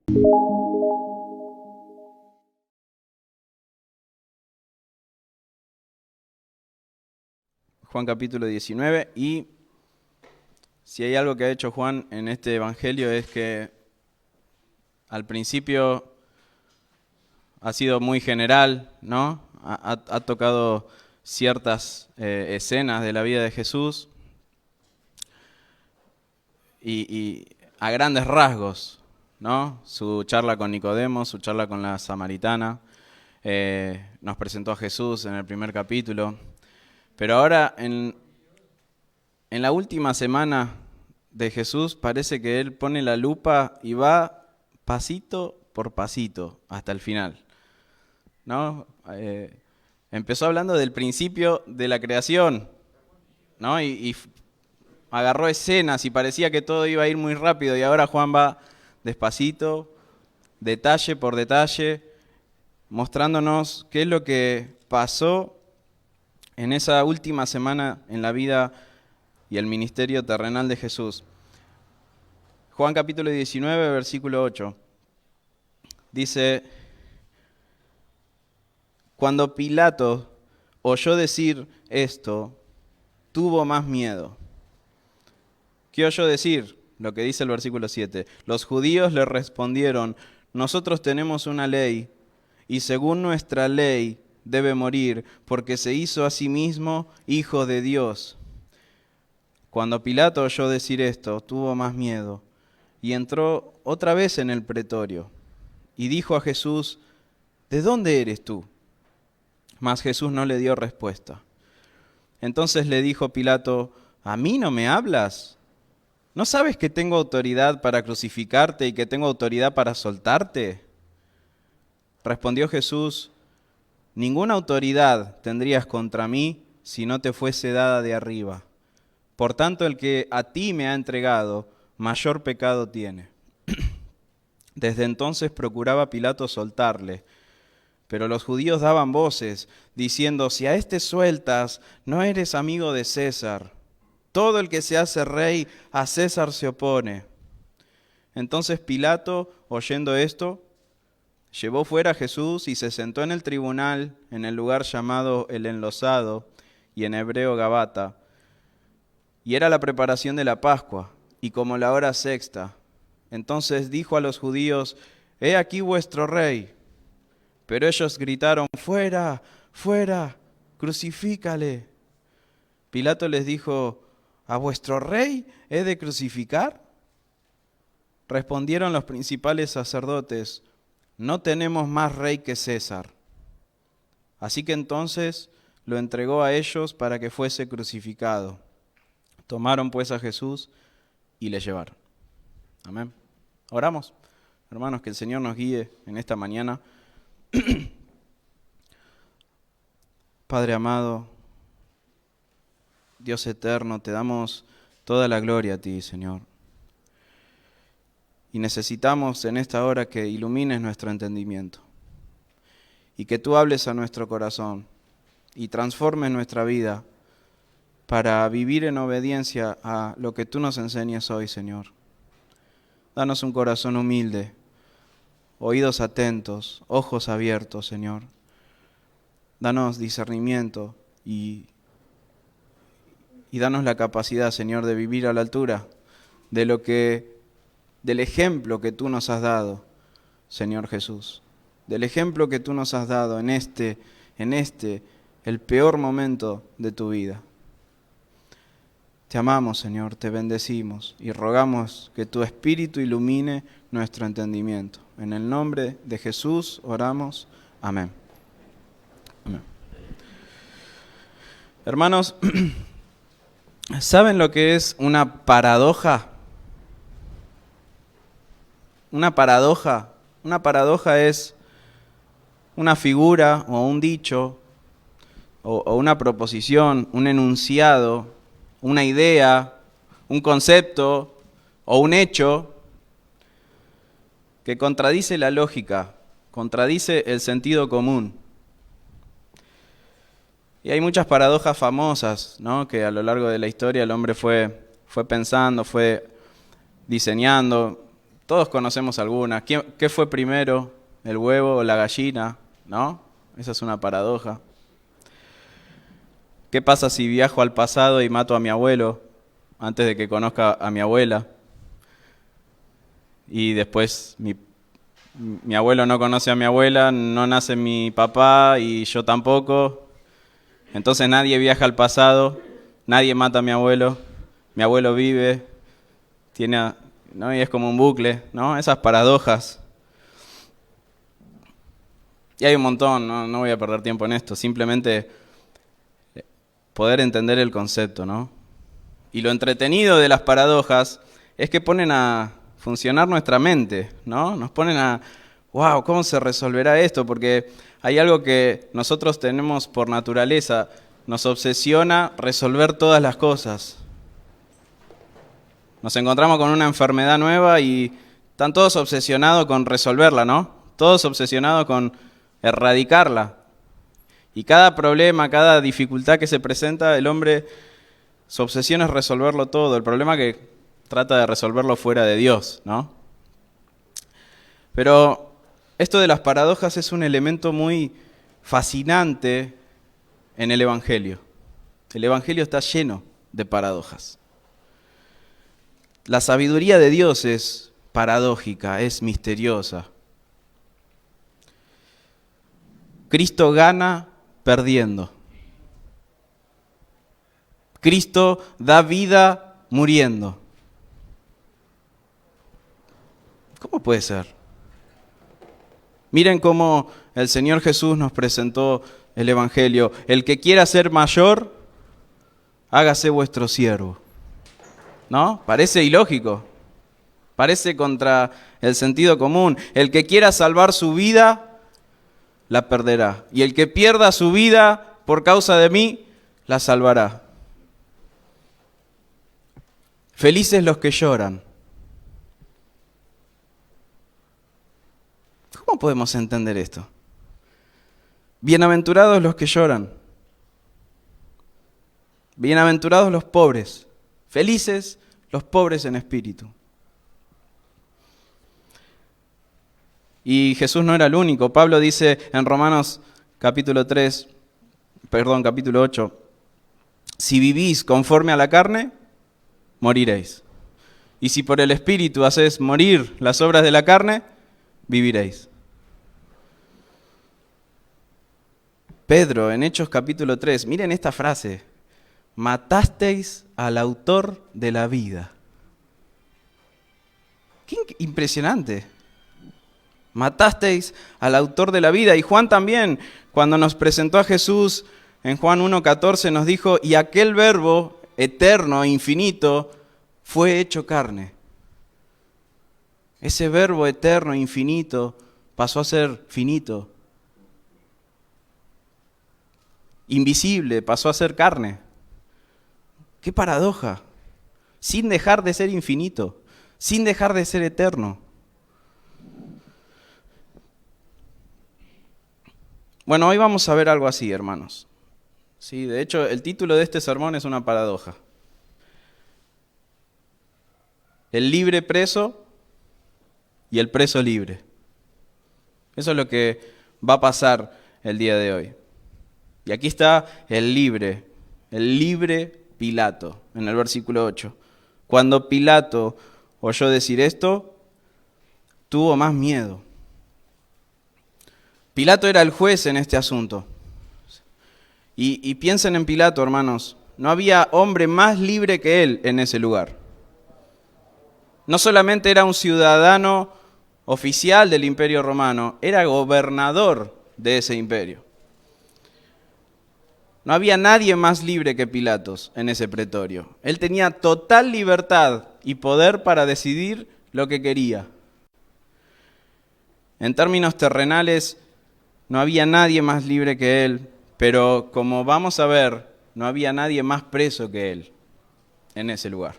Juan capítulo 19, y si hay algo que ha hecho Juan en este evangelio es que al principio ha sido muy general, ¿no? Ha tocado ciertas escenas de la vida de Jesús y a grandes rasgos, ¿no? Su charla con Nicodemo, su charla con la samaritana, nos presentó a Jesús en el primer capítulo. Pero ahora, en la última semana de Jesús, parece que Él pone la lupa y va pasito por pasito hasta el final, ¿no? Empezó hablando del principio de la creación, ¿no? Y agarró escenas y parecía que todo iba a ir muy rápido, y ahora Juan va despacito, detalle por detalle, mostrándonos qué es lo que pasó en esa última semana en la vida y el ministerio terrenal de Jesús. Juan capítulo 19, versículo 8, dice: cuando Pilato oyó decir esto, tuvo más miedo. ¿Qué oyó decir? Lo que dice el versículo 7. Los judíos le respondieron: nosotros tenemos una ley, y según nuestra ley debe morir, porque se hizo a sí mismo hijo de Dios. Cuando Pilato oyó decir esto, tuvo más miedo, y entró otra vez en el pretorio, y dijo a Jesús: ¿de dónde eres tú? Mas Jesús no le dio respuesta. Entonces le dijo Pilato: ¿a mí no me hablas? ¿No sabes que tengo autoridad para crucificarte y que tengo autoridad para soltarte? Respondió Jesús: ninguna autoridad tendrías contra mí si no te fuese dada de arriba. Por tanto, el que a ti me ha entregado, mayor pecado tiene. Desde entonces procuraba Pilato soltarle, pero los judíos daban voces, diciendo: si a este sueltas, no eres amigo de César. Todo el que se hace rey, a César se opone. Entonces Pilato, oyendo esto, llevó fuera a Jesús y se sentó en el tribunal, en el lugar llamado el Enlosado, y en hebreo Gabata. Y era la preparación de la Pascua, y como la hora sexta. Entonces dijo a los judíos: he aquí vuestro rey. Pero ellos gritaron: fuera, fuera, crucifícale. Pilato les dijo: ¿a vuestro rey he de crucificar? Respondieron los principales sacerdotes: no tenemos más rey que César. Así que entonces lo entregó a ellos para que fuese crucificado. Tomaron pues a Jesús y le llevaron. Amén. Oramos. Hermanos, que el Señor nos guíe en esta mañana. Padre amado, Dios eterno, te damos toda la gloria a ti, Señor. Y necesitamos en esta hora que ilumines nuestro entendimiento y que tú hables a nuestro corazón y transformes nuestra vida para vivir en obediencia a lo que tú nos enseñes hoy, Señor. Danos un corazón humilde, oídos atentos, ojos abiertos, Señor. Danos discernimiento y danos la capacidad, Señor, de vivir a la altura del ejemplo que tú nos has dado, Señor Jesús. Del ejemplo que tú nos has dado en este, el peor momento de tu vida. Te amamos, Señor, te bendecimos y rogamos que tu Espíritu ilumine nuestro entendimiento. En el nombre de Jesús oramos. Amén. Amén. Hermanos, ¿saben lo que es una paradoja? Una paradoja es una figura o un dicho o una proposición, un enunciado, una idea, un concepto o un hecho que contradice la lógica, contradice el sentido común. Y hay muchas paradojas famosas, ¿no?, que a lo largo de la historia el hombre fue pensando, fue diseñando. Todos conocemos algunas. ¿Qué fue primero, el huevo o la gallina? ¿No? Esa es una paradoja. ¿Qué pasa si viajo al pasado y mato a mi abuelo antes de que conozca a mi abuela? Y después mi abuelo no conoce a mi abuela, no nace mi papá y yo tampoco. Entonces nadie viaja al pasado, nadie mata a mi abuelo vive, ¿no? Y es como un bucle, ¿no? Esas paradojas. Y hay un montón, no voy a perder tiempo en esto, simplemente poder entender el concepto, ¿no? Y lo entretenido de las paradojas es que ponen a funcionar nuestra mente, ¿no? Nos ponen a, wow, ¿cómo se resolverá esto? Porque hay algo que nosotros tenemos por naturaleza, nos obsesiona resolver todas las cosas. Nos encontramos con una enfermedad nueva y están todos obsesionados con resolverla, ¿no? Todos obsesionados con erradicarla. Y cada problema, cada dificultad que se presenta, el hombre, su obsesión es resolverlo todo. El problema es que trata de resolverlo fuera de Dios, ¿no? Pero esto de las paradojas es un elemento muy fascinante en el Evangelio. El Evangelio está lleno de paradojas. La sabiduría de Dios es paradójica, es misteriosa. Cristo gana perdiendo. Cristo da vida muriendo. ¿Cómo puede ser? Miren cómo el Señor Jesús nos presentó el Evangelio. El que quiera ser mayor, hágase vuestro siervo. ¿No? Parece ilógico. Parece contra el sentido común. El que quiera salvar su vida, la perderá. Y el que pierda su vida por causa de mí, la salvará. Felices los que lloran. ¿Cómo podemos entender esto? Bienaventurados los que lloran. Bienaventurados los pobres. Felices los pobres en espíritu. Y Jesús no era el único. Pablo dice en Romanos capítulo 8, si vivís conforme a la carne, moriréis. Y si por el Espíritu hacéis morir las obras de la carne, viviréis. Pedro, en Hechos capítulo 3, miren esta frase. Matasteis al autor de la vida. Qué impresionante. Matasteis al autor de la vida. Y Juan también, cuando nos presentó a Jesús, en Juan 1:14 nos dijo, y aquel verbo eterno e infinito fue hecho carne. Ese verbo eterno e infinito pasó a ser finito. Invisible, pasó a ser carne. ¡Qué paradoja! Sin dejar de ser infinito, sin dejar de ser eterno. Bueno, hoy vamos a ver algo así, hermanos. Sí, de hecho, el título de este sermón es una paradoja. El libre preso y el preso libre. Eso es lo que va a pasar el día de hoy. Y aquí está el libre Pilato, en el versículo 8. Cuando Pilato oyó decir esto, tuvo más miedo. Pilato era el juez en este asunto. Y piensen en Pilato, hermanos. No había hombre más libre que él en ese lugar. No solamente era un ciudadano oficial del Imperio Romano, era gobernador de ese imperio. No había nadie más libre que Pilatos en ese pretorio. Él tenía total libertad y poder para decidir lo que quería. En términos terrenales, no había nadie más libre que él, pero como vamos a ver, no había nadie más preso que él en ese lugar.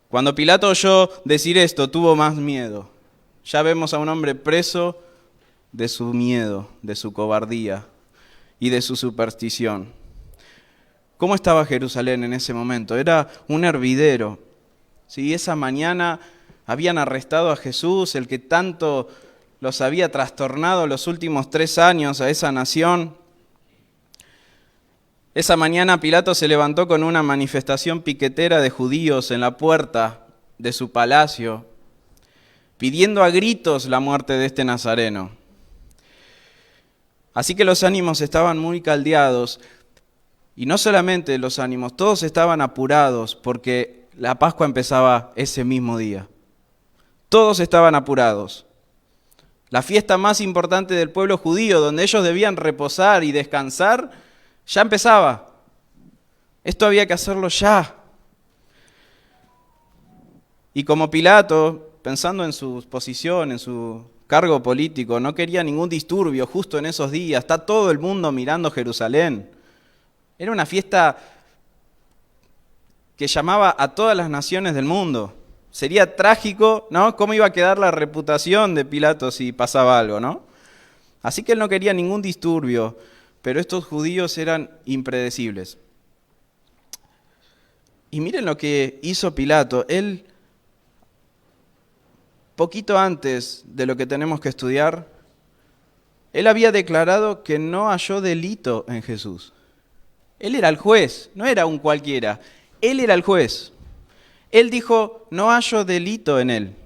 Cuando Pilato oyó decir esto, tuvo más miedo. Ya vemos a un hombre preso de su miedo, de su cobardía y de su superstición. ¿Cómo estaba Jerusalén en ese momento? Era un hervidero. ¿Sí? Esa mañana habían arrestado a Jesús, el que tanto los había trastornado los últimos 3 años a esa nación. Esa mañana Pilato se levantó con una manifestación piquetera de judíos en la puerta de su palacio, pidiendo a gritos la muerte de este nazareno. Así que los ánimos estaban muy caldeados, y no solamente los ánimos, todos estaban apurados porque la Pascua empezaba ese mismo día. Todos estaban apurados. La fiesta más importante del pueblo judío, donde ellos debían reposar y descansar, ya empezaba. Esto había que hacerlo ya. Y como Pilato, pensando en su posición, en su cargo político, no quería ningún disturbio justo en esos días. Está todo el mundo mirando Jerusalén. Era una fiesta que llamaba a todas las naciones del mundo. Sería trágico, ¿no? ¿Cómo iba a quedar la reputación de Pilato si pasaba algo, ¿no? Así que él no quería ningún disturbio, pero estos judíos eran impredecibles. Y miren lo que hizo Pilato. Él, poquito antes de lo que tenemos que estudiar, él había declarado que no halló delito en Jesús. Él era el juez, no era un cualquiera. Él era el juez. Él dijo, no hallo delito en él.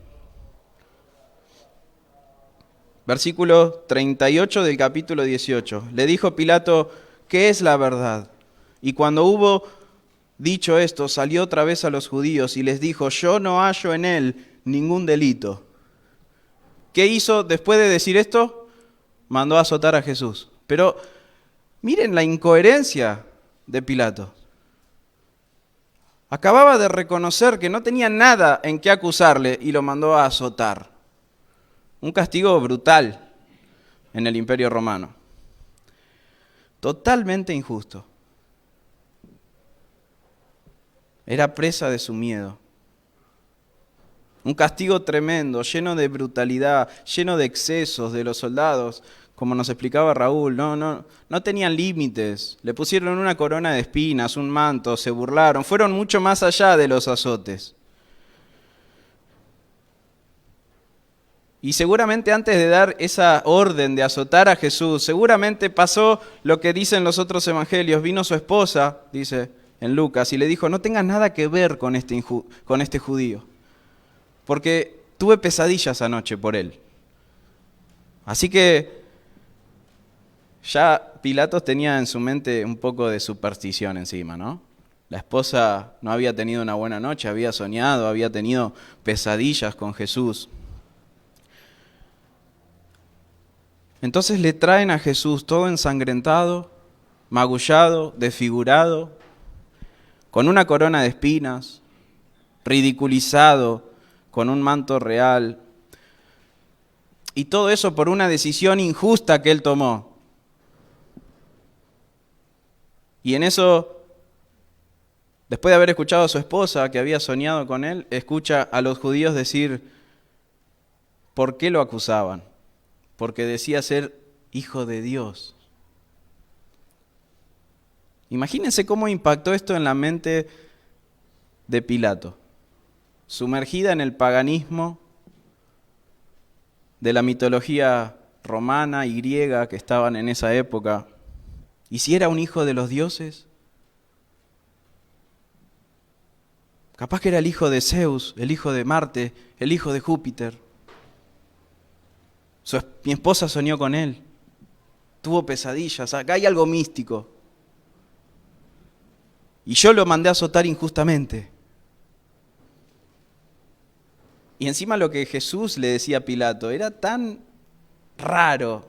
Versículo 38 del capítulo 18. Le dijo Pilato, ¿qué es la verdad? Y cuando hubo dicho esto, salió otra vez a los judíos y les dijo, yo no hallo en él ningún delito. ¿Qué hizo después de decir esto? Mandó a azotar a Jesús. Pero miren la incoherencia de Pilato. Acababa de reconocer que no tenía nada en qué acusarle y lo mandó a azotar. Un castigo brutal en el Imperio Romano. Totalmente injusto. Era presa de su miedo. Un castigo tremendo, lleno de brutalidad, lleno de excesos de los soldados, como nos explicaba Raúl, no tenían límites. Le pusieron una corona de espinas, un manto, se burlaron, fueron mucho más allá de los azotes. Y seguramente antes de dar esa orden de azotar a Jesús, seguramente pasó lo que dicen los otros evangelios. Vino su esposa, dice en Lucas, y le dijo, no tengas nada que ver con este judío, porque tuve pesadillas anoche por él. Así que ya Pilatos tenía en su mente un poco de superstición encima, ¿no? La esposa no había tenido una buena noche, había soñado, había tenido pesadillas con Jesús. Entonces le traen a Jesús todo ensangrentado, magullado, desfigurado, con una corona de espinas, ridiculizado, con un manto real. Y todo eso por una decisión injusta que él tomó. Y en eso, después de haber escuchado a su esposa que había soñado con él, escucha a los judíos decir, ¿por qué lo acusaban? Porque decía ser hijo de Dios. Imagínense cómo impactó esto en la mente de Pilato, sumergida en el paganismo de la mitología romana y griega que estaban en esa época. ¿Y si era un hijo de los dioses? Capaz que era el hijo de Zeus, el hijo de Marte, el hijo de Júpiter. Mi esposa soñó con él, tuvo pesadillas, acá hay algo místico. Y yo lo mandé a azotar injustamente. Y encima lo que Jesús le decía a Pilato era tan raro,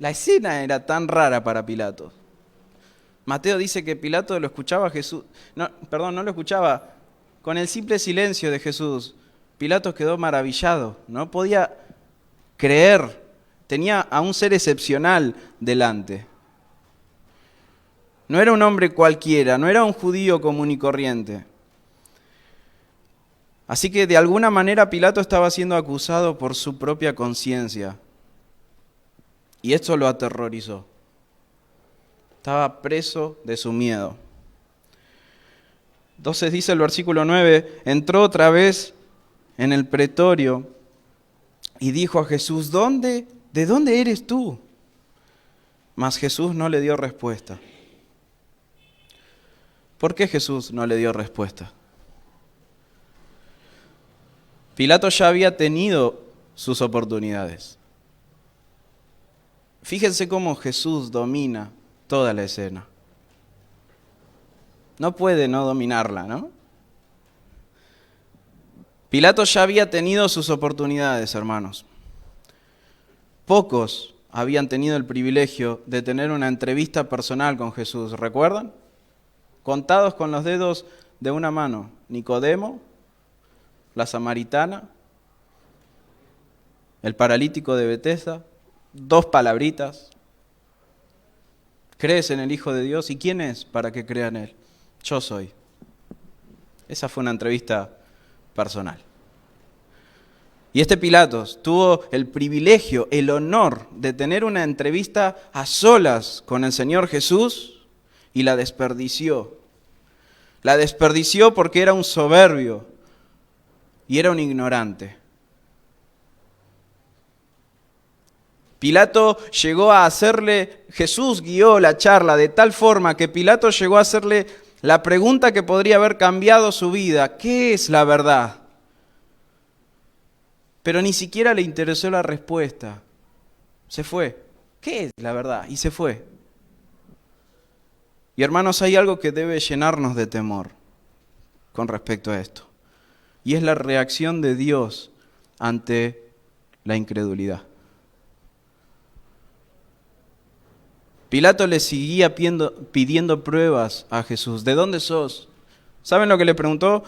la escena era tan rara para Pilato. Mateo dice que Pilato lo escuchaba a Jesús, no lo escuchaba, con el simple silencio de Jesús. Pilato quedó maravillado, no podía creer, tenía a un ser excepcional delante. No era un hombre cualquiera, no era un judío común y corriente. Así que de alguna manera Pilato estaba siendo acusado por su propia conciencia. Y esto lo aterrorizó. Estaba preso de su miedo. Entonces dice el versículo 9, entró otra vez en el pretorio y dijo a Jesús, ¿de dónde eres tú? Mas Jesús no le dio respuesta. ¿Por qué Jesús no le dio respuesta? Pilato ya había tenido sus oportunidades. Fíjense cómo Jesús domina toda la escena. No puede no dominarla, ¿no? Pilato ya había tenido sus oportunidades, hermanos. Pocos habían tenido el privilegio de tener una entrevista personal con Jesús, ¿recuerdan? Contados con los dedos de una mano, Nicodemo, la samaritana, el paralítico de Betesda, 2 palabritas. ¿Crees en el Hijo de Dios? ¿Y quién es para que crea en Él? Yo soy. Esa fue una entrevista personal. Y este Pilatos tuvo el privilegio, el honor de tener una entrevista a solas con el Señor Jesús y la desperdició. La desperdició porque era un soberbio y era un ignorante. Pilato llegó a hacerle, Jesús guió la charla de tal forma que Pilato llegó a hacerle la pregunta que podría haber cambiado su vida: ¿qué es la verdad? Pero ni siquiera le interesó la respuesta. Se fue. ¿Qué es la verdad? Y se fue. Y hermanos, hay algo que debe llenarnos de temor con respecto a esto. Y es la reacción de Dios ante la incredulidad. Pilato le seguía pidiendo pruebas a Jesús. ¿De dónde sos? ¿Saben lo que le preguntó?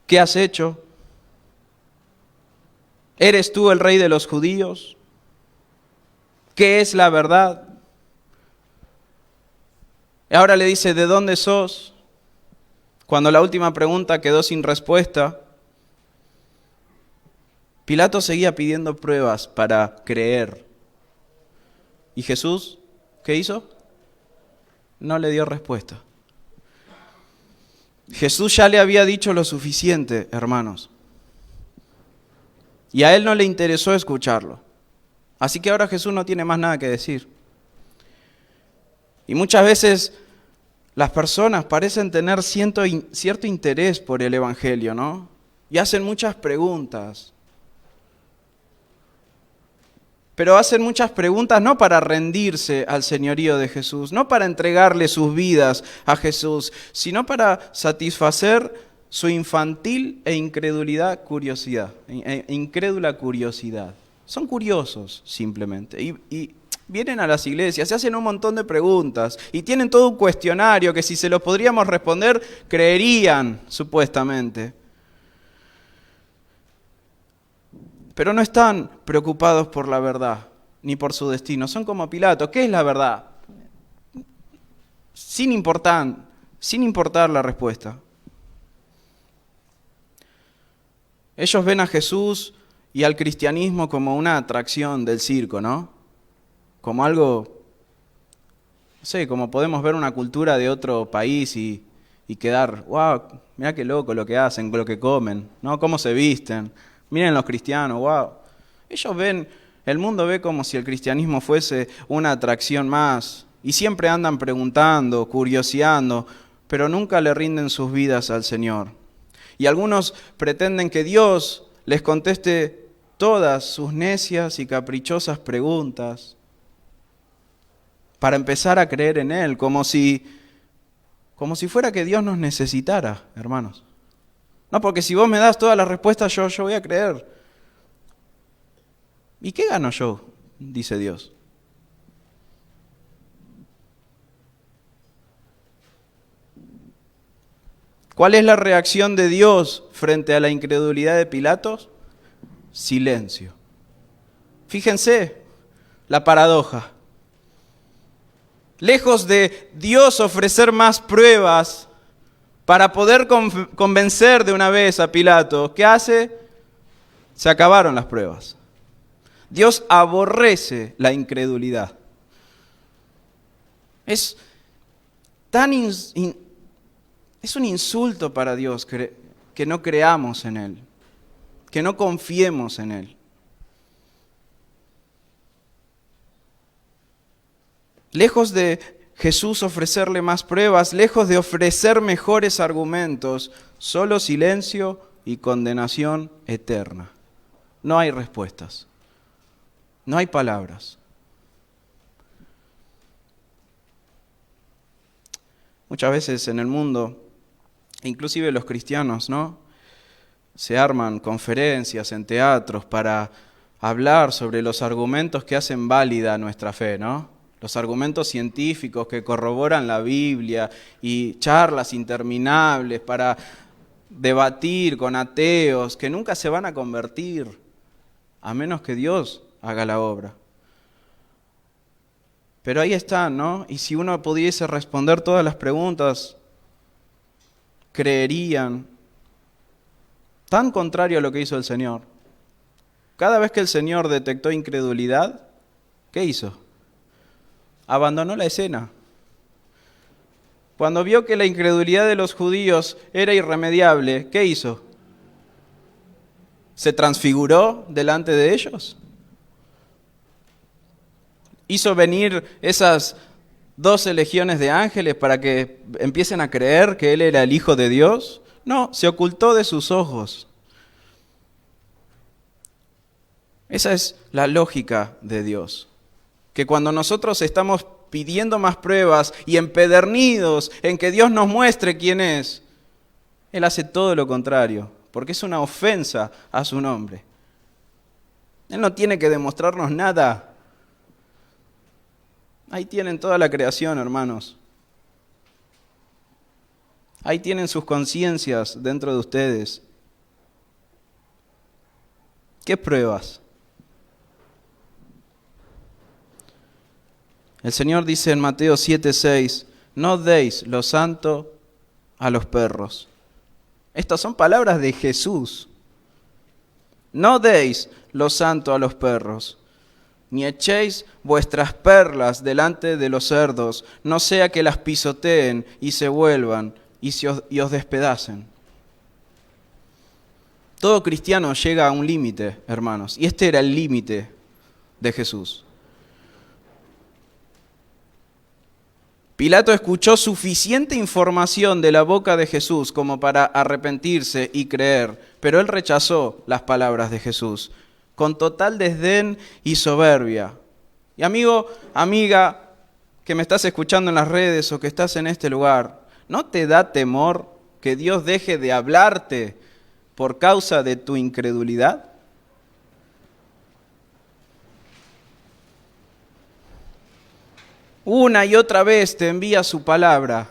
¿Qué has hecho? ¿Eres tú el rey de los judíos? ¿Qué es la verdad? Y ahora le dice, ¿de dónde sos? Cuando la última pregunta quedó sin respuesta, Pilato seguía pidiendo pruebas para creer. ¿Y Jesús qué hizo? No le dio respuesta. Jesús ya le había dicho lo suficiente, hermanos. Y a él no le interesó escucharlo. Así que ahora Jesús no tiene más nada que decir. Y muchas veces las personas parecen tener cierto interés por el Evangelio, ¿no? Y hacen muchas preguntas. Pero hacen muchas preguntas no para rendirse al señorío de Jesús, no para entregarle sus vidas a Jesús, sino para satisfacer su infantil e incrédula curiosidad. Son curiosos simplemente. Y vienen a las iglesias, se hacen un montón de preguntas y tienen todo un cuestionario que si se los podríamos responder, creerían supuestamente. Pero no están preocupados por la verdad, ni por su destino. Son como Pilato. ¿Qué es la verdad? Sin importar la respuesta. Ellos ven a Jesús y al cristianismo como una atracción del circo, ¿no? Como algo, no sé, como podemos ver una cultura de otro país y quedar, wow, mira qué loco lo que hacen, lo que comen, ¿no? Cómo se visten. Miren los cristianos, wow. Ellos ven, el mundo ve como si el cristianismo fuese una atracción más. Y siempre andan preguntando, curioseando, pero nunca le rinden sus vidas al Señor. Y algunos pretenden que Dios les conteste todas sus necias y caprichosas preguntas para empezar a creer en Él, como si fuera que Dios nos necesitara, hermanos. No, porque si vos me das todas las respuestas, yo voy a creer. ¿Y qué gano yo? Dice Dios. ¿Cuál es la reacción de Dios frente a la incredulidad de Pilatos? Silencio. Fíjense la paradoja. Lejos de Dios ofrecer más pruebas para poder convencer de una vez a Pilato, ¿qué hace? Se acabaron las pruebas. Dios aborrece la incredulidad. Es tan Es un insulto para Dios que no creamos en Él, que no confiemos en Él. Lejos de Jesús ofrecerle más pruebas, lejos de ofrecer mejores argumentos, solo silencio y condenación eterna. No hay respuestas, no hay palabras. Muchas veces en el mundo, inclusive los cristianos, ¿no?, se arman conferencias en teatros para hablar sobre los argumentos que hacen válida nuestra fe, ¿no? Los argumentos científicos que corroboran la Biblia y charlas interminables para debatir con ateos que nunca se van a convertir, a menos que Dios haga la obra. Pero ahí están, ¿no? Y si uno pudiese responder todas las preguntas, creerían. Tan contrario a lo que hizo el Señor. Cada vez que el Señor detectó incredulidad, ¿qué hizo? Abandonó la escena. Cuando vio que la incredulidad de los judíos era irremediable, ¿qué hizo? ¿Se transfiguró delante de ellos? ¿Hizo venir esas 12 legiones de ángeles para que empiecen a creer que Él era el Hijo de Dios? No, se ocultó de sus ojos. Esa es la lógica de Dios. Que cuando nosotros estamos pidiendo más pruebas y empedernidos en que Dios nos muestre quién es, Él hace todo lo contrario, porque es una ofensa a su nombre. Él no tiene que demostrarnos nada. Ahí tienen toda la creación, hermanos. Ahí tienen sus conciencias dentro de ustedes. ¿Qué pruebas? El Señor dice en Mateo 7:6, no deis lo santo a los perros. Estas son palabras de Jesús. No deis lo santo a los perros, ni echéis vuestras perlas delante de los cerdos, no sea que las pisoteen y se vuelvan y os despedacen. Todo cristiano llega a un límite, hermanos, y este era el límite de Jesús. Pilato escuchó suficiente información de la boca de Jesús como para arrepentirse y creer, pero él rechazó las palabras de Jesús con total desdén y soberbia. Y amigo, amiga, que me estás escuchando en las redes o que estás en este lugar, ¿no te da temor que Dios deje de hablarte por causa de tu incredulidad? Una y otra vez te envía su palabra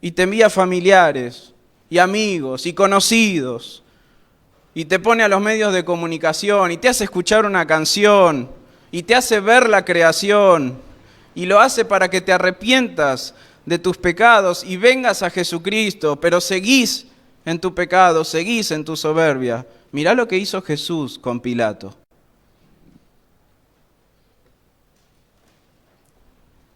y te envía familiares y amigos y conocidos y te pone a los medios de comunicación y te hace escuchar una canción y te hace ver la creación y lo hace para que te arrepientas de tus pecados y vengas a Jesucristo, pero seguís en tu pecado, seguís en tu soberbia. Mirá lo que hizo Jesús con Pilato.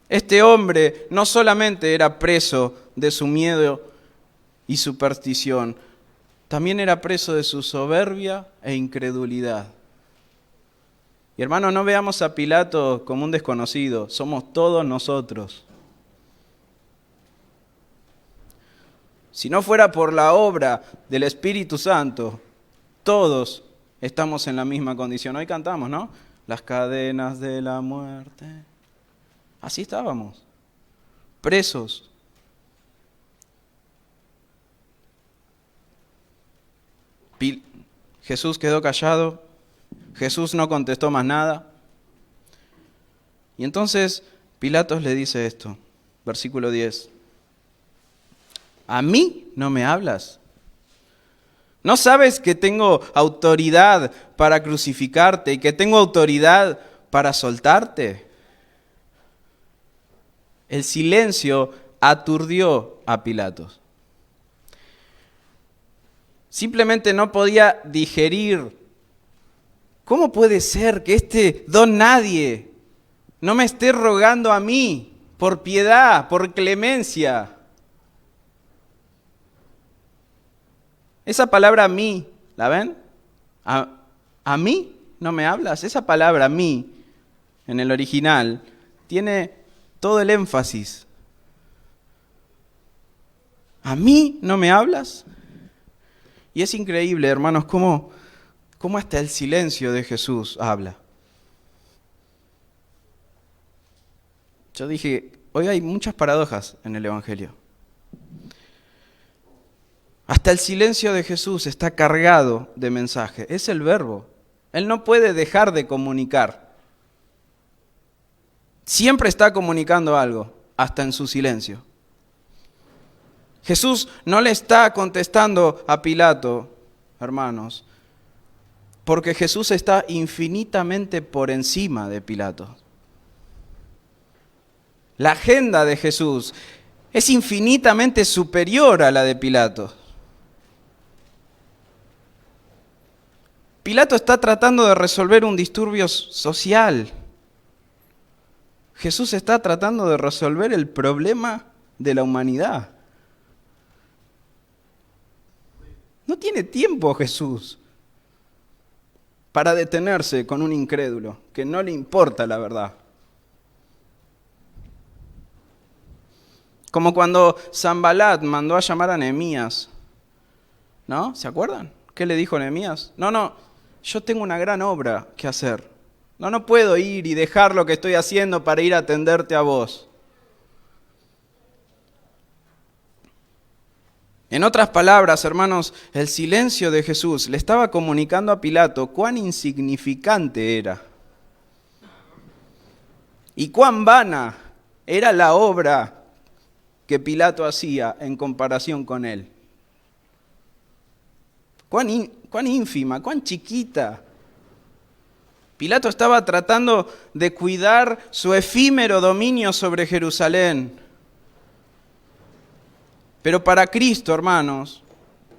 Este hombre no solamente era preso de su miedo y superstición, también era preso de su soberbia e incredulidad. Y hermanos, no veamos a Pilato como un desconocido, somos todos nosotros. Si no fuera por la obra del Espíritu Santo, todos estamos en la misma condición. Hoy cantamos, ¿no? Las cadenas de la muerte. Así estábamos, presos. Jesús quedó callado, Jesús no contestó más nada. Y entonces Pilatos le dice esto, versículo 10. ¿A mí no me hablas? ¿No sabes que tengo autoridad para crucificarte y que tengo autoridad para soltarte? El silencio aturdió a Pilatos. Simplemente no podía digerir. ¿Cómo puede ser que este don nadie no me esté rogando a mí por piedad, por clemencia. Esa palabra mí, ¿la ven? ¿A mí no me hablas? Esa palabra mí, en el original, tiene todo el énfasis. ¿A mí no me hablas? Y es increíble, hermanos, cómo hasta el silencio de Jesús habla. Yo dije, hoy hay muchas paradojas en el Evangelio. Hasta el silencio de Jesús está cargado de mensaje. Es el verbo. Él no puede dejar de comunicar. Siempre está comunicando algo, hasta en su silencio. Jesús no le está contestando a Pilato, hermanos, porque Jesús está infinitamente por encima de Pilato. La agenda de Jesús es infinitamente superior a la de Pilato. Pilato está tratando de resolver un disturbio social. Jesús está tratando de resolver el problema de la humanidad. No tiene tiempo Jesús para detenerse con un incrédulo que no le importa la verdad. Como cuando Sanbalat mandó a llamar a Nehemías, ¿no? ¿Se acuerdan? ¿Qué le dijo Nehemías? No, yo tengo una gran obra que hacer. No puedo ir y dejar lo que estoy haciendo para ir a atenderte a vos. En otras palabras, hermanos, el silencio de Jesús le estaba comunicando a Pilato cuán insignificante era y cuán vana era la obra que Pilato hacía en comparación con él. Cuán ínfima, cuán chiquita. Pilato estaba tratando de cuidar su efímero dominio sobre Jerusalén. Pero para Cristo, hermanos,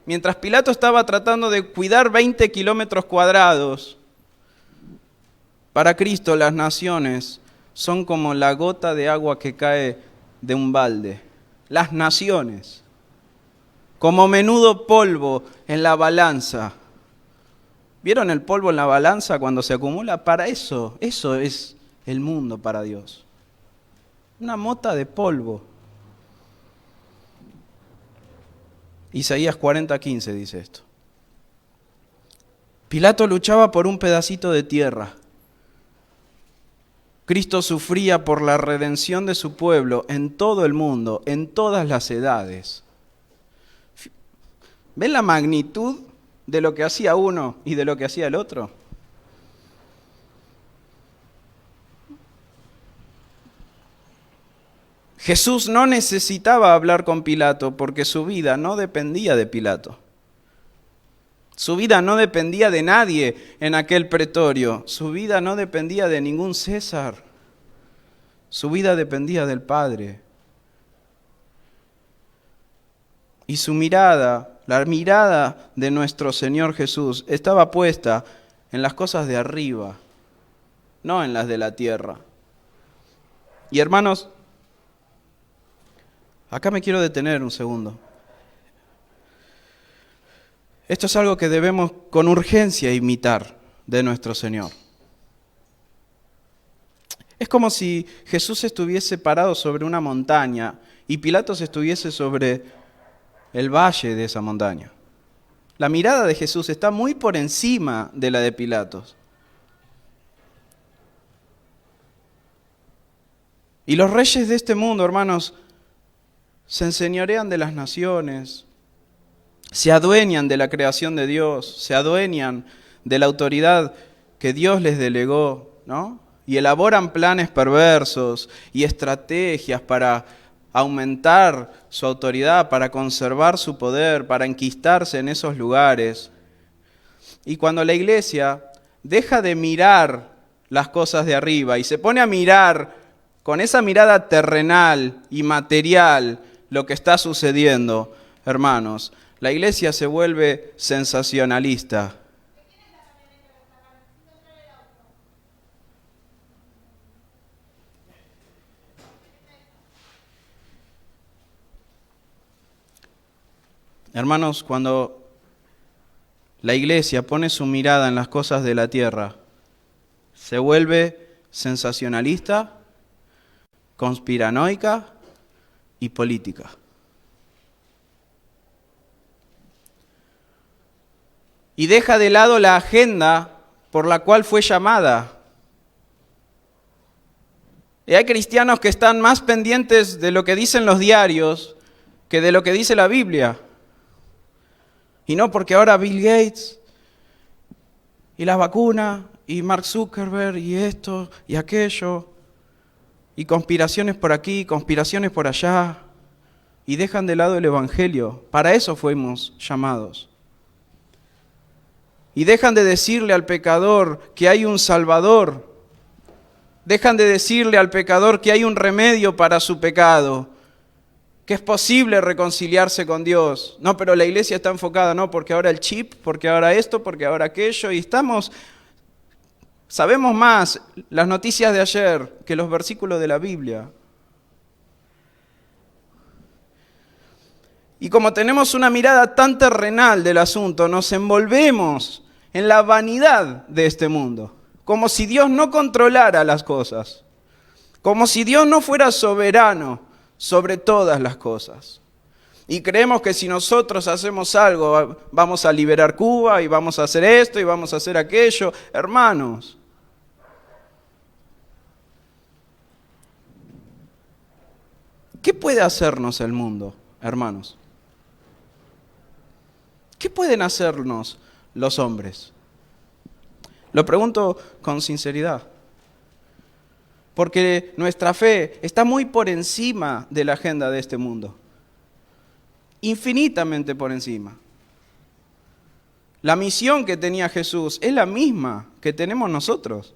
mientras Pilato estaba tratando de cuidar 20 kilómetros cuadrados, para Cristo las naciones son como la gota de agua que cae de un balde. Las naciones, como menudo polvo en la balanza. ¿Vieron el polvo en la balanza cuando se acumula? Para eso es el mundo para Dios. Una mota de polvo. Isaías 40:15 dice esto. Pilato luchaba por un pedacito de tierra. Cristo sufría por la redención de su pueblo en todo el mundo, en todas las edades. ¿Ven la magnitud de lo que hacía uno y de lo que hacía el otro? Jesús no necesitaba hablar con Pilato porque su vida no dependía de Pilato. Su vida no dependía de nadie en aquel pretorio. Su vida no dependía de ningún César. Su vida dependía del Padre. Y su mirada, la mirada de nuestro Señor Jesús, estaba puesta en las cosas de arriba, no en las de la tierra. Y hermanos, acá me quiero detener un segundo. Esto es algo que debemos con urgencia imitar de nuestro Señor. Es como si Jesús estuviese parado sobre una montaña y Pilatos estuviese sobre el valle de esa montaña. La mirada de Jesús está muy por encima de la de Pilatos. Y los reyes de este mundo, hermanos, se enseñorean de las naciones, se adueñan de la creación de Dios, se adueñan de la autoridad que Dios les delegó, ¿no? Y elaboran planes perversos y estrategias para aumentar su autoridad, para conservar su poder, para enquistarse en esos lugares. Y cuando la iglesia deja de mirar las cosas de arriba y se pone a mirar con esa mirada terrenal y material lo que está sucediendo, hermanos, la iglesia se vuelve sensacionalista. Hermanos, cuando la iglesia pone su mirada en las cosas de la tierra, se vuelve sensacionalista, conspiranoica y política. Y deja de lado la agenda por la cual fue llamada. Y hay cristianos que están más pendientes de lo que dicen los diarios que de lo que dice la Biblia. Y no porque ahora Bill Gates y la vacuna y Mark Zuckerberg y esto y aquello y conspiraciones por aquí, conspiraciones por allá, y dejan de lado el Evangelio. Para eso fuimos llamados. Y dejan de decirle al pecador que hay un Salvador. Dejan de decirle al pecador que hay un remedio para su pecado, que es posible reconciliarse con Dios. No, pero la iglesia está enfocada, no, porque ahora el chip, porque ahora esto, porque ahora aquello, y sabemos más las noticias de ayer que los versículos de la Biblia. Y como tenemos una mirada tan terrenal del asunto, nos envolvemos en la vanidad de este mundo, como si Dios no controlara las cosas, como si Dios no fuera soberano sobre todas las cosas. Y creemos que si nosotros hacemos algo, vamos a liberar Cuba y vamos a hacer esto y vamos a hacer aquello. Hermanos, ¿qué puede hacernos el mundo, hermanos? ¿Qué pueden hacernos los hombres? Lo pregunto con sinceridad. Porque nuestra fe está muy por encima de la agenda de este mundo. Infinitamente por encima. La misión que tenía Jesús es la misma que tenemos nosotros.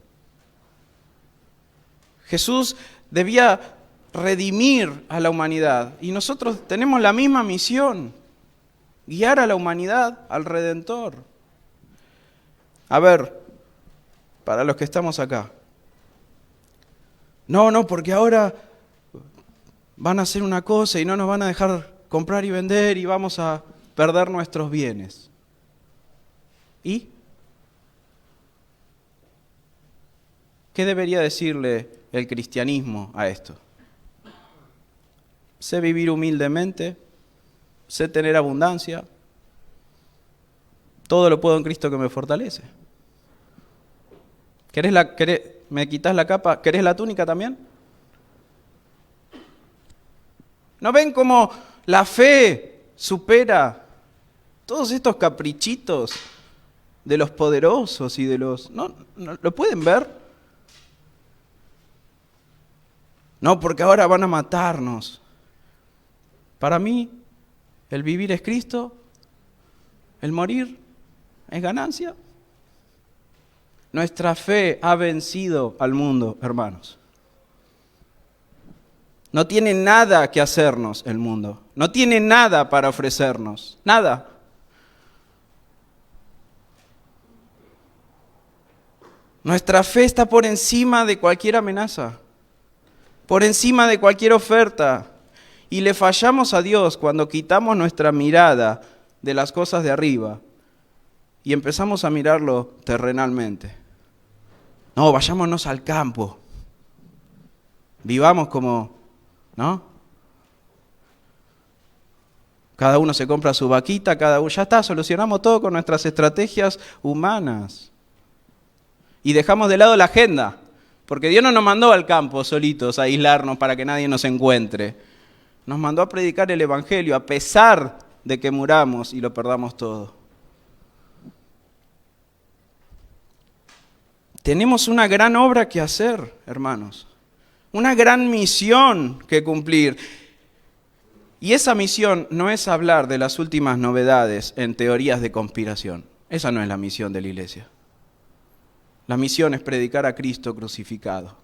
Jesús debía redimir a la humanidad y nosotros tenemos la misma misión, guiar a la humanidad al Redentor. A ver, para los que estamos acá. No, porque ahora van a hacer una cosa y no nos van a dejar comprar y vender y vamos a perder nuestros bienes. ¿Y? ¿Qué debería decirle el cristianismo a esto? Sé vivir humildemente, sé tener abundancia, todo lo puedo en Cristo que me fortalece. ¿Me quitas la capa? ¿Querés la túnica también? ¿No ven cómo la fe supera todos estos caprichitos de los poderosos y de los... ¿No lo pueden ver? No, porque ahora van a matarnos. Para mí, el vivir es Cristo, el morir es ganancia. Nuestra fe ha vencido al mundo, hermanos. No tiene nada que hacernos el mundo. No tiene nada para ofrecernos. Nada. Nuestra fe está por encima de cualquier amenaza, por encima de cualquier oferta. Y le fallamos a Dios cuando quitamos nuestra mirada de las cosas de arriba y empezamos a mirarlo terrenalmente. No, vayámonos al campo. Vivamos como, ¿no? Cada uno se compra su vaquita, ya está, solucionamos todo con nuestras estrategias humanas. Y dejamos de lado la agenda, porque Dios no nos mandó al campo solitos a aislarnos para que nadie nos encuentre. Nos mandó a predicar el Evangelio a pesar de que muramos y lo perdamos todo. Tenemos una gran obra que hacer, hermanos. Una gran misión que cumplir. Y esa misión no es hablar de las últimas novedades en teorías de conspiración. Esa no es la misión de la iglesia. La misión es predicar a Cristo crucificado.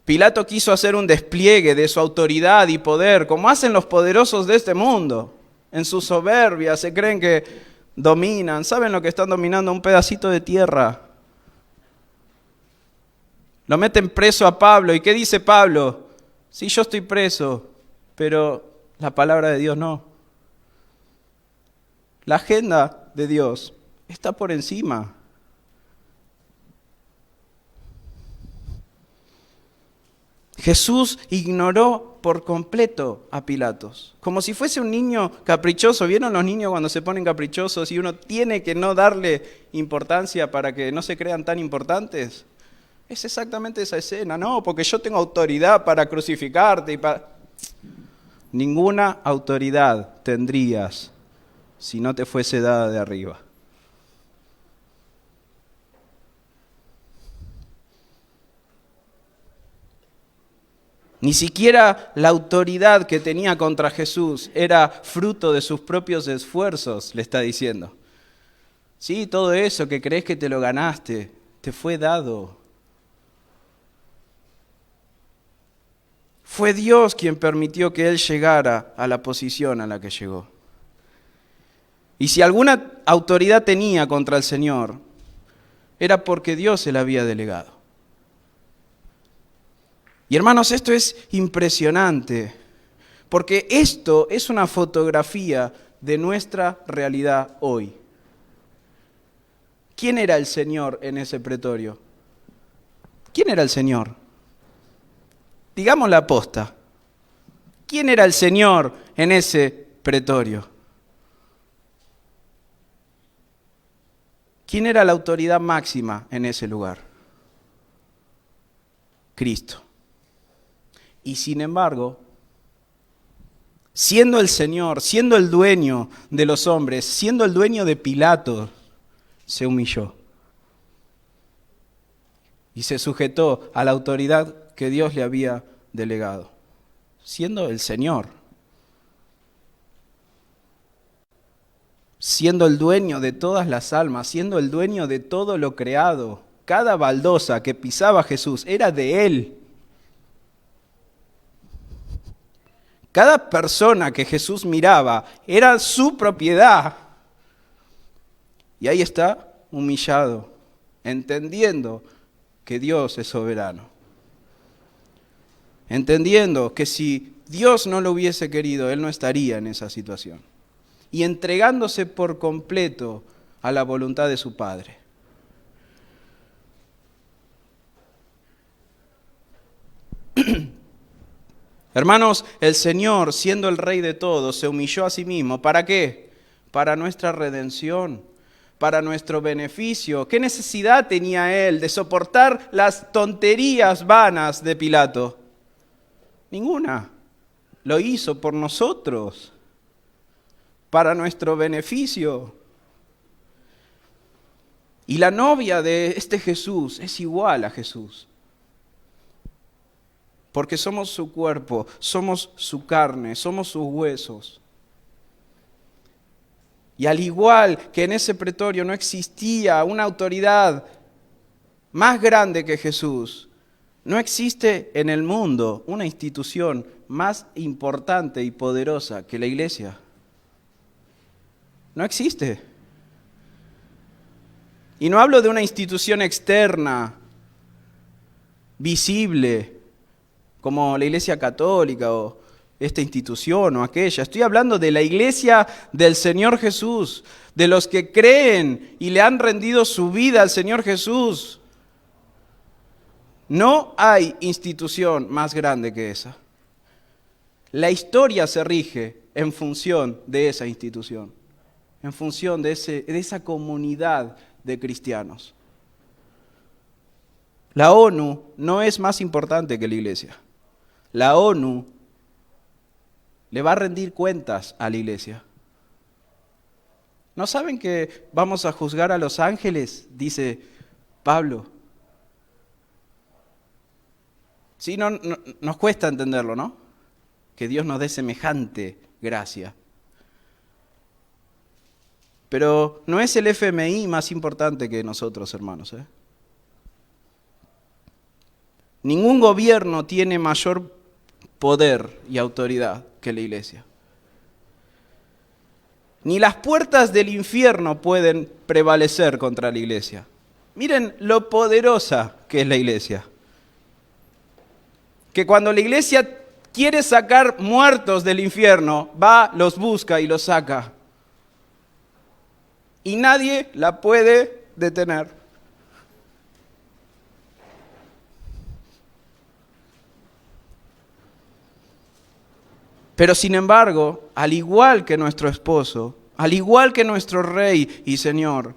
Pilato quiso hacer un despliegue de su autoridad y poder, como hacen los poderosos de este mundo. En su soberbia se creen que dominan. ¿Saben lo que están dominando? Un pedacito de tierra. Lo meten preso a Pablo. ¿Y qué dice Pablo? Si yo estoy preso, Pero la palabra de Dios no. La agenda de Dios está por encima. Jesús ignoró por completo a Pilatos, como si fuese un niño caprichoso. ¿Vieron los niños cuando se ponen caprichosos y uno tiene que no darle importancia para que no se crean tan importantes? Es exactamente esa escena. No, porque yo tengo autoridad para crucificarte y para... Ninguna autoridad tendrías si no te fuese dada de arriba. Ni siquiera la autoridad que tenía contra Jesús era fruto de sus propios esfuerzos, le está diciendo. Sí, todo eso que crees que te lo ganaste, te fue dado. Fue Dios quien permitió que él llegara a la posición a la que llegó. Y si alguna autoridad tenía contra el Señor, era porque Dios se la había delegado. Y hermanos, esto es impresionante, porque esto es una fotografía de nuestra realidad hoy. ¿Quién era el Señor en ese pretorio? ¿Quién era el Señor? Digamos la posta. ¿Quién era el Señor en ese pretorio? ¿Quién era la autoridad máxima en ese lugar? Cristo. Y sin embargo, siendo el Señor, siendo el dueño de los hombres, siendo el dueño de Pilato, se humilló. Y se sujetó a la autoridad que Dios le había delegado, siendo el Señor. Siendo el dueño de todas las almas, siendo el dueño de todo lo creado. Cada baldosa que pisaba Jesús era de Él. Cada persona que Jesús miraba era su propiedad. Y ahí está, humillado, entendiendo que Dios es soberano. Entendiendo que si Dios no lo hubiese querido, Él no estaría en esa situación. Y entregándose por completo a la voluntad de su Padre. Hermanos, el Señor, siendo el Rey de todos, se humilló a sí mismo. ¿Para qué? Para nuestra redención, para nuestro beneficio. ¿Qué necesidad tenía Él de soportar las tonterías vanas de Pilato? Ninguna. Lo hizo por nosotros, para nuestro beneficio. Y la novia de este Jesús es igual a Jesús. Porque somos su cuerpo, somos su carne, somos sus huesos. Y al igual que en ese pretorio no existía una autoridad más grande que Jesús, no existe en el mundo una institución más importante y poderosa que la iglesia. No existe. Y no hablo de una institución externa, visible, como la Iglesia Católica o esta institución o aquella. Estoy hablando de la Iglesia del Señor Jesús, de los que creen y le han rendido su vida al Señor Jesús. No hay institución más grande que esa. La historia se rige en función de esa institución, en función de esa comunidad de cristianos. La ONU no es más importante que la iglesia. La ONU le va a rendir cuentas a la iglesia. ¿No saben que vamos a juzgar a los ángeles? Dice Pablo. Sí, nos cuesta entenderlo, ¿no? Que Dios nos dé semejante gracia. Pero no es el FMI más importante que nosotros, hermanos, ¿eh? Ningún gobierno tiene mayor poder y autoridad que la iglesia. Ni las puertas del infierno pueden prevalecer contra la iglesia. Miren lo poderosa que es la iglesia. Que cuando la iglesia quiere sacar muertos del infierno, va, los busca y los saca. Y nadie la puede detener. Pero sin embargo, al igual que nuestro esposo, al igual que nuestro Rey y Señor,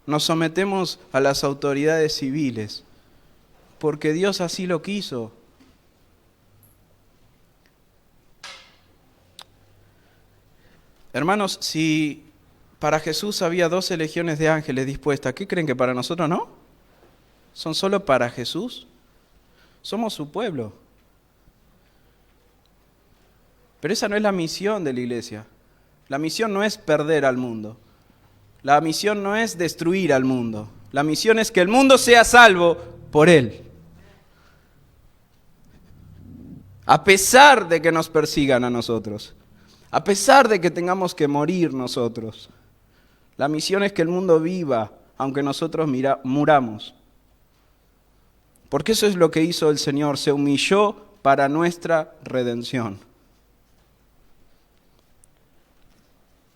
nos sometemos a las autoridades civiles, porque Dios así lo quiso. Hermanos, si para Jesús había 12 legiones de ángeles dispuestas, ¿qué creen que para nosotros no? ¿Son solo para Jesús? Somos su pueblo. Pero esa no es la misión de la iglesia. La misión no es perder al mundo. La misión no es destruir al mundo. La misión es que el mundo sea salvo por Él. A pesar de que nos persigan a nosotros. A pesar de que tengamos que morir nosotros. La misión es que el mundo viva, aunque nosotros muramos. Porque eso es lo que hizo el Señor. Se humilló para nuestra redención.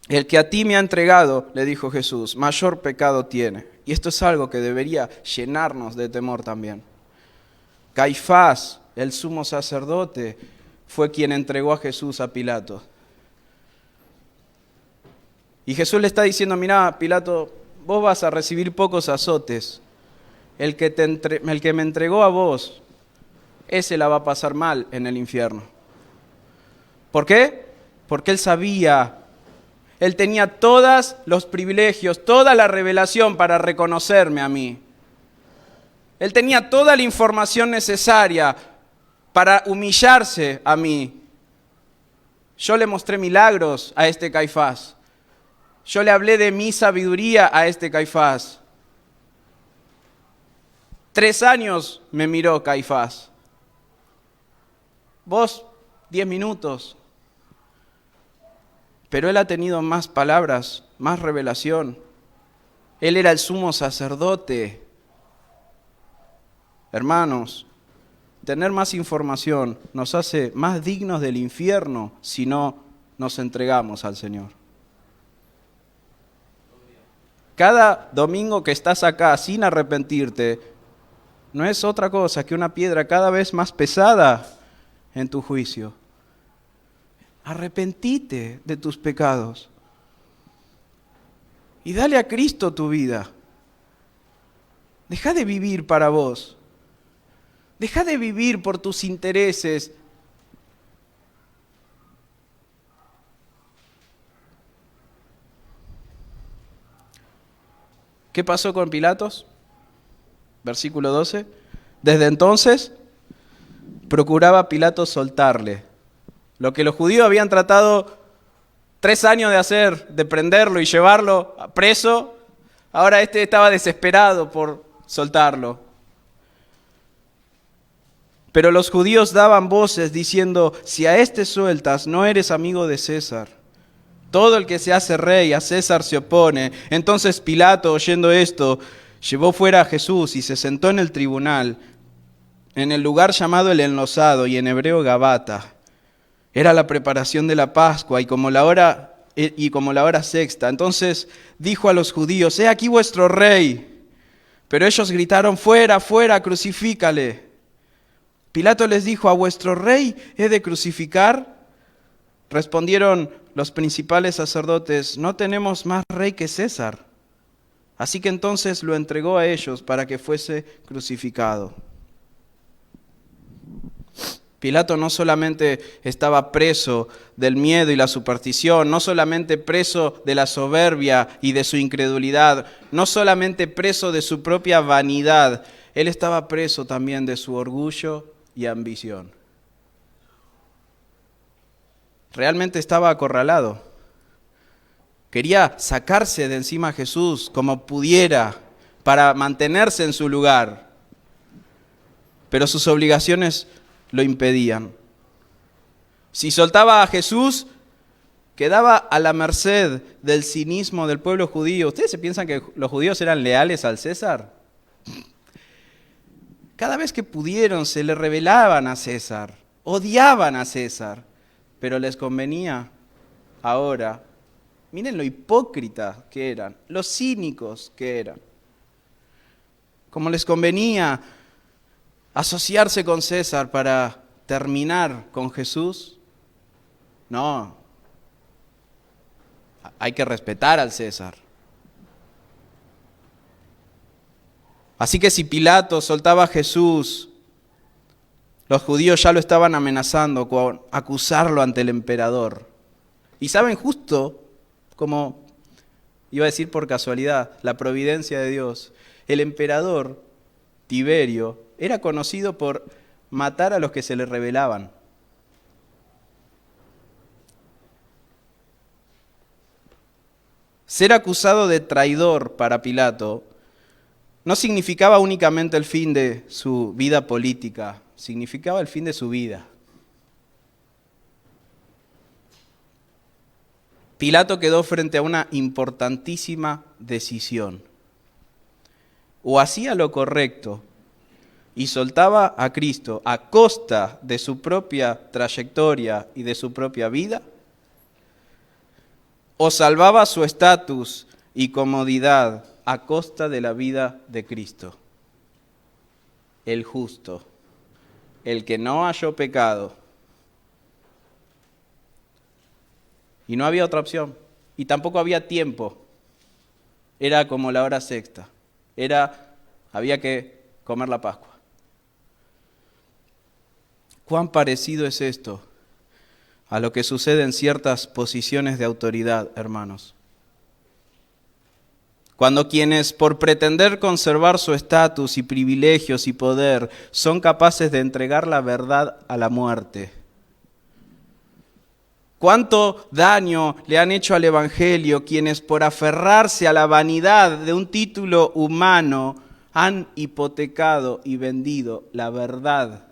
El que a ti me ha entregado, le dijo Jesús, mayor pecado tiene. Y esto es algo que debería llenarnos de temor también. Caifás, el sumo sacerdote, fue quien entregó a Jesús a Pilato. Y Jesús le está diciendo, mirá, Pilato, vos vas a recibir pocos azotes. El que me entregó a vos, ese la va a pasar mal en el infierno. ¿Por qué? Porque él sabía. Él tenía todos los privilegios, toda la revelación para reconocerme a mí. Él tenía toda la información necesaria para humillarse a mí. Yo le mostré milagros a este Caifás. Yo le hablé de mi sabiduría a este Caifás. 3 años me miró Caifás. Vos, 10 minutos. Pero él ha tenido más palabras, más revelación. Él era el sumo sacerdote. Hermanos, tener más información nos hace más dignos del infierno si no nos entregamos al Señor. Cada domingo que estás acá sin arrepentirte, no es otra cosa que una piedra cada vez más pesada en tu juicio. Arrepentite de tus pecados y dale a Cristo tu vida. Deja de vivir para vos. Deja de vivir por tus intereses. ¿Qué pasó con Pilatos? Versículo 12. Desde entonces procuraba Pilato soltarle. Lo que los judíos habían tratado 3 años de hacer, de prenderlo y llevarlo preso, ahora este estaba desesperado por soltarlo. Pero los judíos daban voces diciendo, si a este sueltas, no eres amigo de César. Todo el que se hace rey a César se opone. Entonces Pilato, oyendo esto, llevó fuera a Jesús y se sentó en el tribunal, en el lugar llamado el Enlosado y en hebreo Gabata. Era la preparación de la Pascua y como la hora sexta. Entonces dijo a los judíos, he aquí vuestro rey. Pero ellos gritaron, fuera, fuera, crucifícale. Pilato les dijo, ¿a vuestro rey he de crucificar? Respondieron los principales sacerdotes, no tenemos más rey que César. Así que entonces lo entregó a ellos para que fuese crucificado. Pilato no solamente estaba preso del miedo y la superstición, no solamente preso de la soberbia y de su incredulidad, no solamente preso de su propia vanidad, él estaba preso también de su orgullo y ambición. Realmente estaba acorralado. Quería sacarse de encima a Jesús como pudiera para mantenerse en su lugar, pero sus obligaciones lo impedían. Si soltaba a Jesús, quedaba a la merced del cinismo del pueblo judío. ¿Ustedes se piensan que los judíos eran leales al César? Cada vez que pudieron se le rebelaban a César. odiaban a César, pero les convenía ahora. Miren lo hipócritas que eran, lo cínicos que eran. Como les convenía asociarse con César para terminar con Jesús, no, hay que respetar al César. Así que si Pilato soltaba a Jesús, los judíos ya lo estaban amenazando con acusarlo ante el emperador. Y saben, justo como iba a decir por casualidad, la providencia de Dios, el emperador Tiberio era conocido por matar a los que se le rebelaban. Ser acusado de traidor para Pilato no significaba únicamente el fin de su vida política, significaba el fin de su vida. Pilato quedó frente a una importantísima decisión. O hacía lo correcto y soltaba a Cristo a costa de su propia trayectoria y de su propia vida, o salvaba su estatus y comodidad a costa de la vida de Cristo, el justo, el que no halló pecado. Y no había otra opción, y tampoco había tiempo. Era como la hora sexta, había que comer la Pascua. ¿Cuán parecido es esto a lo que sucede en ciertas posiciones de autoridad, hermanos? Cuando quienes, por pretender conservar su estatus y privilegios y poder, son capaces de entregar la verdad a la muerte. ¿Cuánto daño le han hecho al Evangelio quienes, por aferrarse a la vanidad de un título humano, han hipotecado y vendido la verdad?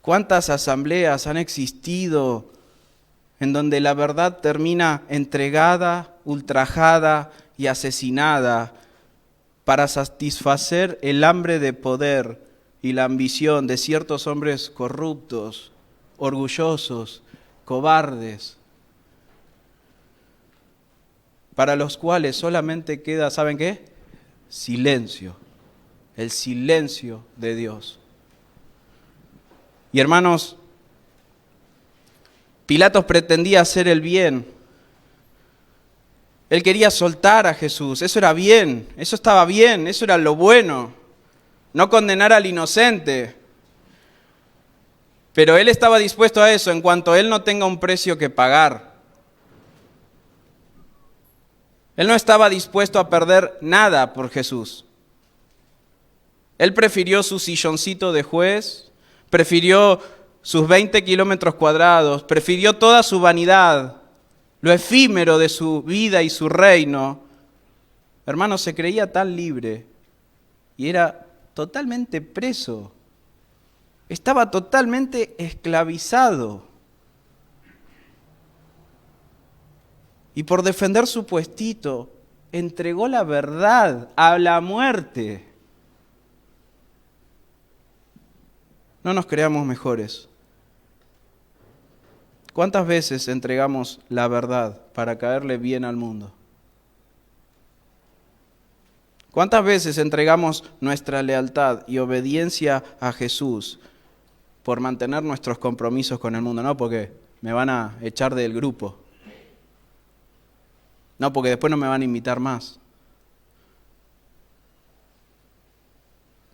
¿Cuántas asambleas han existido en donde la verdad termina entregada, ultrajada y asesinada para satisfacer el hambre de poder y la ambición de ciertos hombres corruptos, orgullosos, cobardes, para los cuales solamente queda, ¿saben qué? Silencio, el silencio de Dios. Y hermanos, Pilatos pretendía hacer el bien. Él quería soltar a Jesús, eso era bien, eso estaba bien, eso era lo bueno. No condenar al inocente. Pero él estaba dispuesto a eso en cuanto él no tenga un precio que pagar. Él no estaba dispuesto a perder nada por Jesús. Él prefirió su silloncito de juez, prefirió sus 20 kilómetros cuadrados, prefirió toda su vanidad, lo efímero de su vida y su reino. Hermano, se creía tan libre y era totalmente preso. Estaba totalmente esclavizado. Y por defender su puestito, entregó la verdad a la muerte. No nos creamos mejores. ¿Cuántas veces entregamos la verdad para caerle bien al mundo? ¿Cuántas veces entregamos nuestra lealtad y obediencia a Jesús por mantener nuestros compromisos con el mundo? No porque me van a echar del grupo. No porque después no me van a invitar más.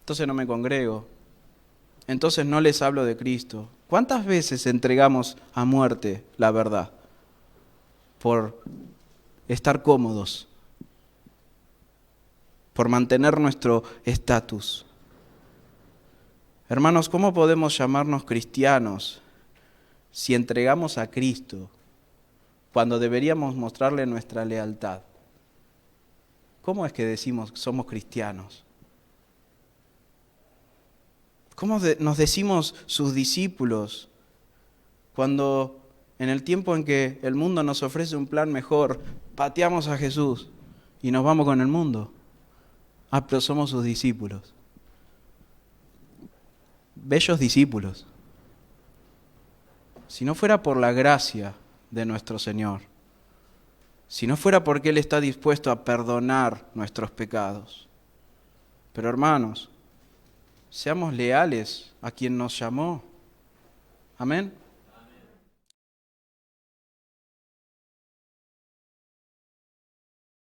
Entonces no me congrego. Entonces no les hablo de Cristo. ¿Cuántas veces entregamos a muerte la verdad por estar cómodos, por mantener nuestro estatus? Hermanos, ¿cómo podemos llamarnos cristianos si entregamos a Cristo cuando deberíamos mostrarle nuestra lealtad? ¿Cómo es que decimos que somos cristianos? ¿Cómo nos decimos sus discípulos cuando en el tiempo en que el mundo nos ofrece un plan mejor, pateamos a Jesús y nos vamos con el mundo? Ah, pero somos sus discípulos. bellos discípulos. Si no fuera por la gracia de nuestro Señor, si no fuera porque Él está dispuesto a perdonar nuestros pecados. Pero hermanos, seamos leales a quien nos llamó. Amén.